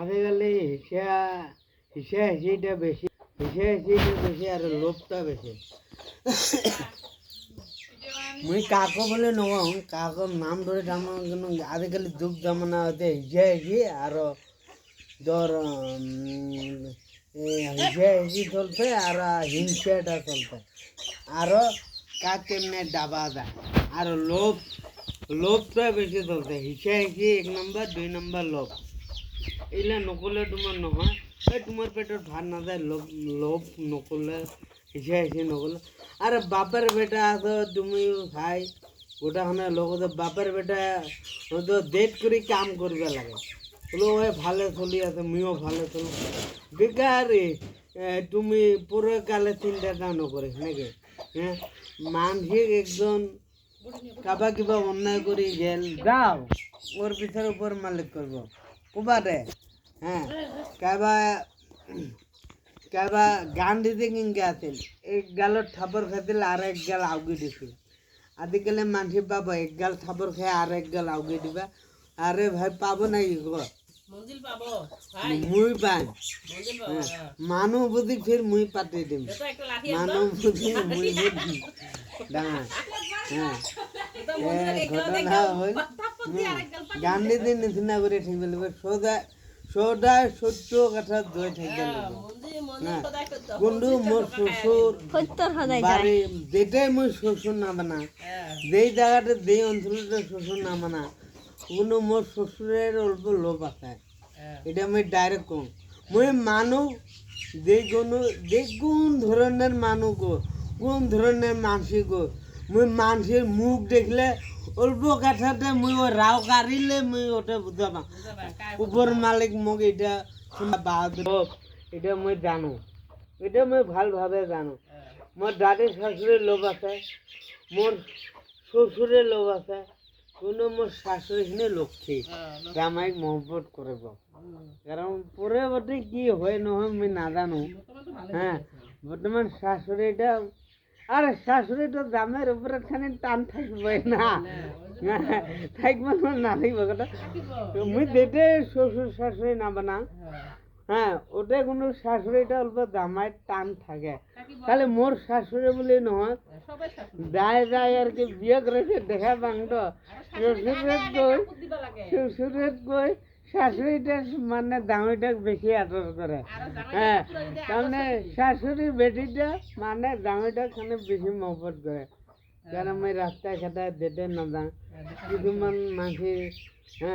আজিকালি হিসা হিসিটা বেশি আর লোভটা বেশি। মুই কাকো বলে নগাও কাকোর নাম ধরে জানো কিন্তু আজিকালি যুগ জামানা হতে হিসা হিসি আর ধর হিসা হিসি চলছে আর হিংসাটা চলছে আরো কাক কেমনে ডাবা যায় আর লোভটা বেশি চলছে। হিসা হিসি 1 নম্বর 2 নম্বর লোভ। এইলা নকলে তোমার নহয় তোমার পেটের ভাত না যায় লোভ নকলে হিসা হিসি নকলে। আরে বাপের বেটা আছে তুমি ভাই ওটাখানে লোক বাপের বেটা তো ডেট করে কাম করবে লাগে বলো ওই ভালো চলি আছে মুইও ভালো চলি বেকার তুমি পুরো কালে চিন্তাটা নকরিস নাকি। হ্যাঁ মানসিক একজন কাবা কিবা অন্যায় করে গেল যাও ওর পিছার উপর মালিক করবো কুবারে। হ্যাঁ কাবা গান দিতে কিনকে আসেন এক গালত থাপর খাইছিল আর এক গাল আউগি দিছিল। আজিকালি মানুষ পাবো এক গাল থাপর খাই আর এক গাল আউগি দিবা। আরে ভাই পাবো নাকি গো মুই পাই মানুষ বুঝি ফির মুই পাতি দিম মানুষ বুঝি মুই বুঝি ডাঙা। হ্যাঁ ঘটনা হল গান দিতে নিচিনা করে ঠিক বলবে সদায় সত্য কথা দই থাকে না কোনটো মোর শ্বশুর বাড়ি যেটাই মই শ্বশুর না বানা যেই জায়গাতে যেই অঞ্চলতে শ্বশুর না বানা কোনো মোর শ্বশুরের অল্প লোভ আছে এটা আমি ডাইরেক্ট কম। মই মানুষ যে কোন ধরনের মানুষ গো কোন ধরনের মানসিক গো মই মানুষের মুখ দেখলে অল্প কথাতে মুই ও রাও কারিলে মুই ওটা বুঝা পাম উপর মালিক মোক এটা বাহাদুর এটা মই জানো এটা মই ভালভাবে জানো। মোর দাদি শাশুড়ির লোভ আছে মোর শ্বশুরের লোভ আছে কোনো মোর শাশুড়িখিনি লক্ষ্মী জামাইক মহব্বত করব কারণ পরবর্তী কি হয় নহয় আমি নাজানো। হ্যাঁ বর্তমান শাশুড়িটা আরে শাশুড়ি তো জামের উপরে খানি টান থাকবে না থাকবে না থাকবে কথা মুই যেতে শ্বশুর শাশুড়ি না বানা। হ্যাঁ ওটা কোনো শাশুড়িটা অল্প জামাইয়ের টান থাকে তাহলে মোর শাশুড়ি বলে নহয় যায় আর কি বিয়ে করেছে দেখা বাংটো শ্বশুরের কই শাশুড়িটা মানে জামাইটাকে বেশি আদর করে। হ্যাঁ তাহলে শাশুড়ি বেটিটা মানে জামাইটাকে খানে বেশি মহব্বত করে কারণ আমি রাস্তায় ঘাটায় যেতে না যান কিছুমান মানুষ। হ্যাঁ